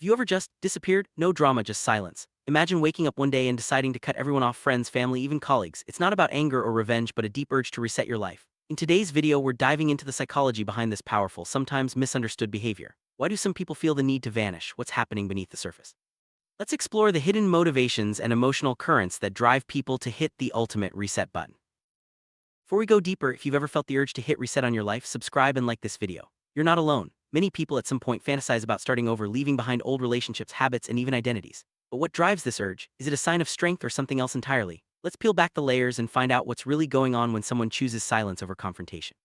Have you ever just disappeared? No drama, just silence. Imagine waking up one day and deciding to cut everyone off: friends, family, even colleagues. It's not about anger or revenge, but a deep urge to reset your life. In today's video, we're diving into the psychology behind this powerful, sometimes misunderstood behavior. Why do some people feel the need to vanish? What's happening beneath the surface? Let's explore the hidden motivations and emotional currents that drive people to hit the ultimate reset button. Before we go deeper, if you've ever felt the urge to hit reset on your life, subscribe and like this video. You're not alone. Many people at some point fantasize about starting over, leaving behind old relationships, habits, and even identities. But what drives this urge? Is it a sign of strength or something else entirely? Let's peel back the layers and find out what's really going on when someone chooses silence over confrontation.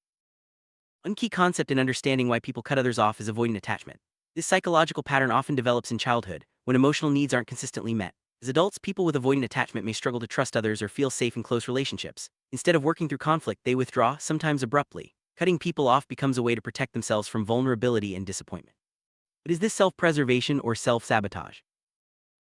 One key concept in understanding why people cut others off is avoidant attachment. This psychological pattern often develops in childhood, when emotional needs aren't consistently met. As adults, people with avoidant attachment may struggle to trust others or feel safe in close relationships. Instead of working through conflict, they withdraw, sometimes abruptly. Cutting people off becomes a way to protect themselves from vulnerability and disappointment. But is this self-preservation or self-sabotage?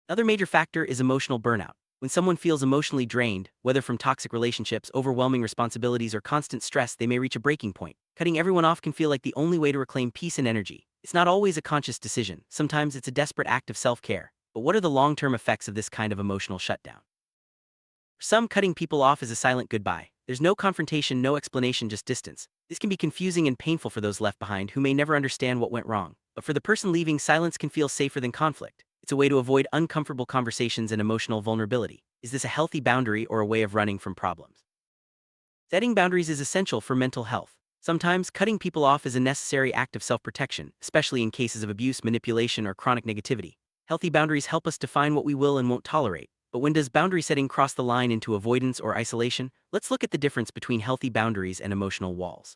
Another major factor is emotional burnout. When someone feels emotionally drained, whether from toxic relationships, overwhelming responsibilities, or constant stress, they may reach a breaking point. Cutting everyone off can feel like the only way to reclaim peace and energy. It's not always a conscious decision. Sometimes it's a desperate act of self-care. But what are the long-term effects of this kind of emotional shutdown? For some, cutting people off is a silent goodbye. There's no confrontation, no explanation, just distance. This can be confusing and painful for those left behind who may never understand what went wrong. But for the person leaving, silence can feel safer than conflict. It's a way to avoid uncomfortable conversations and emotional vulnerability. Is this a healthy boundary or a way of running from problems? Setting boundaries is essential for mental health. Sometimes, cutting people off is a necessary act of self-protection, especially in cases of abuse, manipulation, or chronic negativity. Healthy boundaries help us define what we will and won't tolerate. But when does boundary setting cross the line into avoidance or isolation? Let's look at the difference between healthy boundaries and emotional walls.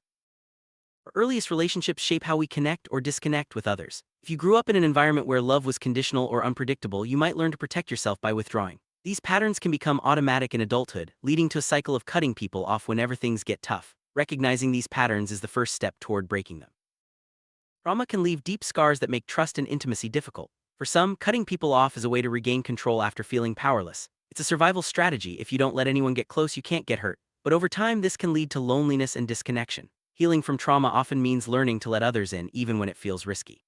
Our earliest relationships shape how we connect or disconnect with others. If you grew up in an environment where love was conditional or unpredictable, you might learn to protect yourself by withdrawing. These patterns can become automatic in adulthood, leading to a cycle of cutting people off whenever things get tough. Recognizing these patterns is the first step toward breaking them. Trauma can leave deep scars that make trust and intimacy difficult. For some, cutting people off is a way to regain control after feeling powerless. It's a survival strategy. If you don't let anyone get close, you can't get hurt. But over time, this can lead to loneliness and disconnection. Healing from trauma often means learning to let others in, even when it feels risky.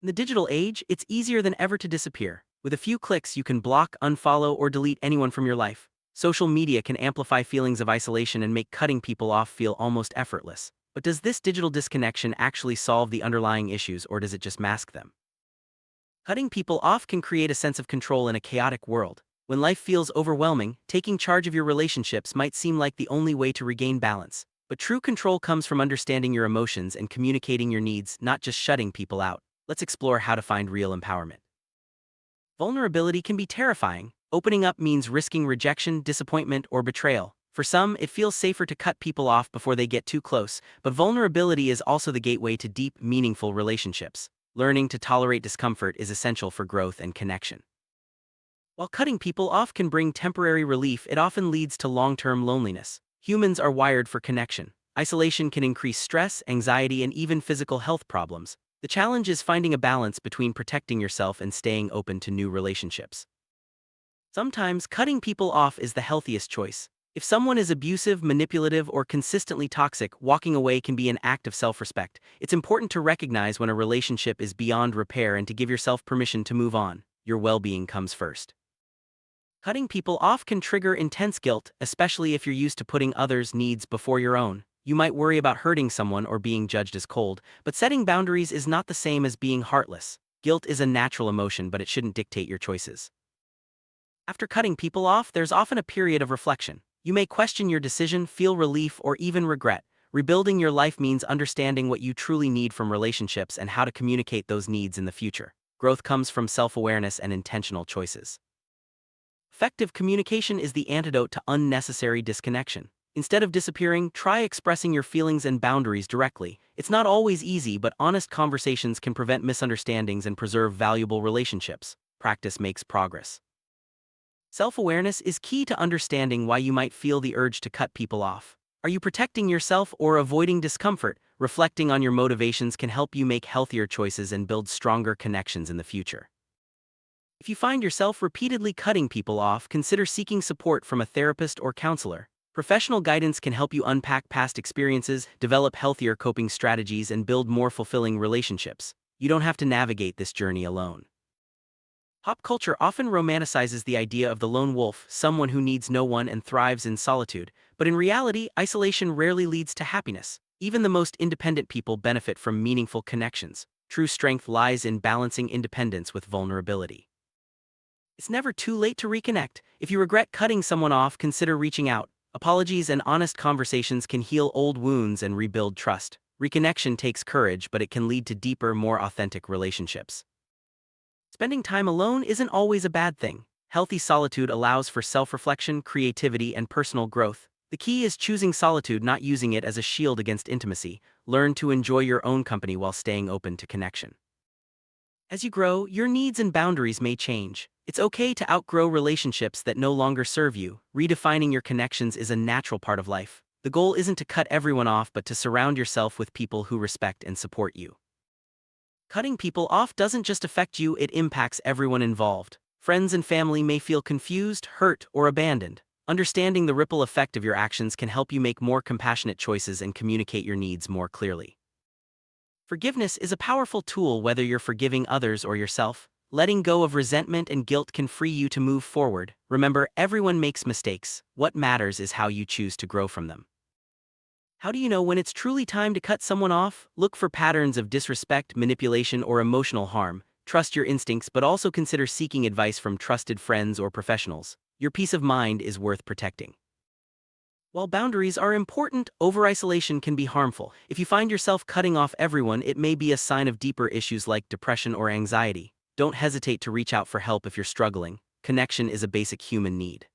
In the digital age, it's easier than ever to disappear. With a few clicks, you can block, unfollow, or delete anyone from your life. Social media can amplify feelings of isolation and make cutting people off feel almost effortless. But does this digital disconnection actually solve the underlying issues, or does it just mask them? Cutting people off can create a sense of control in a chaotic world. When life feels overwhelming, taking charge of your relationships might seem like the only way to regain balance. But true control comes from understanding your emotions and communicating your needs, not just shutting people out. Let's explore how to find real empowerment. Vulnerability can be terrifying. Opening up means risking rejection, disappointment, or betrayal. For some, it feels safer to cut people off before they get too close, but vulnerability is also the gateway to deep, meaningful relationships. Learning to tolerate discomfort is essential for growth and connection. While cutting people off can bring temporary relief, it often leads to long-term loneliness. Humans are wired for connection. Isolation can increase stress, anxiety, and even physical health problems. The challenge is finding a balance between protecting yourself and staying open to new relationships. Sometimes, cutting people off is the healthiest choice. If someone is abusive, manipulative, or consistently toxic, walking away can be an act of self-respect. It's important to recognize when a relationship is beyond repair and to give yourself permission to move on. Your well-being comes first. Cutting people off can trigger intense guilt, especially if you're used to putting others' needs before your own. You might worry about hurting someone or being judged as cold, but setting boundaries is not the same as being heartless. Guilt is a natural emotion, but it shouldn't dictate your choices. After cutting people off, there's often a period of reflection. You may question your decision, feel relief, or even regret. Rebuilding your life means understanding what you truly need from relationships and how to communicate those needs in the future. Growth comes from self-awareness and intentional choices. Effective communication is the antidote to unnecessary disconnection. Instead of disappearing, try expressing your feelings and boundaries directly. It's not always easy, but honest conversations can prevent misunderstandings and preserve valuable relationships. Practice makes progress. Self-awareness is key to understanding why you might feel the urge to cut people off. Are you protecting yourself or avoiding discomfort? Reflecting on your motivations can help you make healthier choices and build stronger connections in the future. If you find yourself repeatedly cutting people off, consider seeking support from a therapist or counselor. Professional guidance can help you unpack past experiences, develop healthier coping strategies, and build more fulfilling relationships. You don't have to navigate this journey alone. Pop culture often romanticizes the idea of the lone wolf, someone who needs no one and thrives in solitude, but in reality, isolation rarely leads to happiness. Even the most independent people benefit from meaningful connections. True strength lies in balancing independence with vulnerability. It's never too late to reconnect. If you regret cutting someone off, consider reaching out. Apologies and honest conversations can heal old wounds and rebuild trust. Reconnection takes courage, but it can lead to deeper, more authentic relationships. Spending time alone isn't always a bad thing. Healthy solitude allows for self-reflection, creativity, and personal growth. The key is choosing solitude, not using it as a shield against intimacy. Learn to enjoy your own company while staying open to connection. As you grow, your needs and boundaries may change. It's okay to outgrow relationships that no longer serve you. Redefining your connections is a natural part of life. The goal isn't to cut everyone off, but to surround yourself with people who respect and support you. Cutting people off doesn't just affect you, it impacts everyone involved. Friends and family may feel confused, hurt, or abandoned. Understanding the ripple effect of your actions can help you make more compassionate choices and communicate your needs more clearly. Forgiveness is a powerful tool, whether you're forgiving others or yourself. Letting go of resentment and guilt can free you to move forward. Remember, everyone makes mistakes. What matters is how you choose to grow from them. How do you know when it's truly time to cut someone off? Look for patterns of disrespect, manipulation, or emotional harm. Trust your instincts, but also consider seeking advice from trusted friends or professionals. Your peace of mind is worth protecting. While boundaries are important, over-isolation can be harmful. If you find yourself cutting off everyone, it may be a sign of deeper issues like depression or anxiety. Don't hesitate to reach out for help if you're struggling. Connection is a basic human need.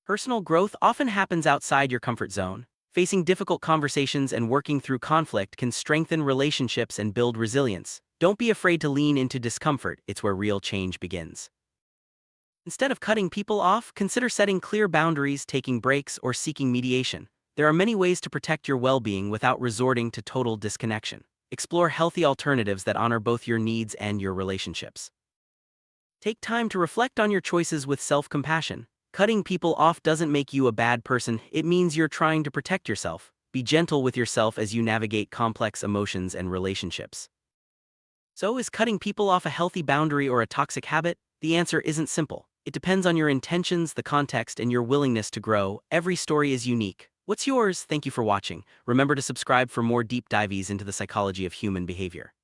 Personal growth often happens outside your comfort zone. Facing difficult conversations and working through conflict can strengthen relationships and build resilience. Don't be afraid to lean into discomfort, it's where real change begins. Instead of cutting people off, consider setting clear boundaries, taking breaks, or seeking mediation. There are many ways to protect your well-being without resorting to total disconnection. Explore healthy alternatives that honor both your needs and your relationships. Take time to reflect on your choices with self-compassion. Cutting people off doesn't make you a bad person, it means you're trying to protect yourself. Be gentle with yourself as you navigate complex emotions and relationships. So, is cutting people off a healthy boundary or a toxic habit? The answer isn't simple. It depends on your intentions, the context, and your willingness to grow. Every story is unique. What's yours? Thank you for watching. Remember to subscribe for more deep dives into the psychology of human behavior.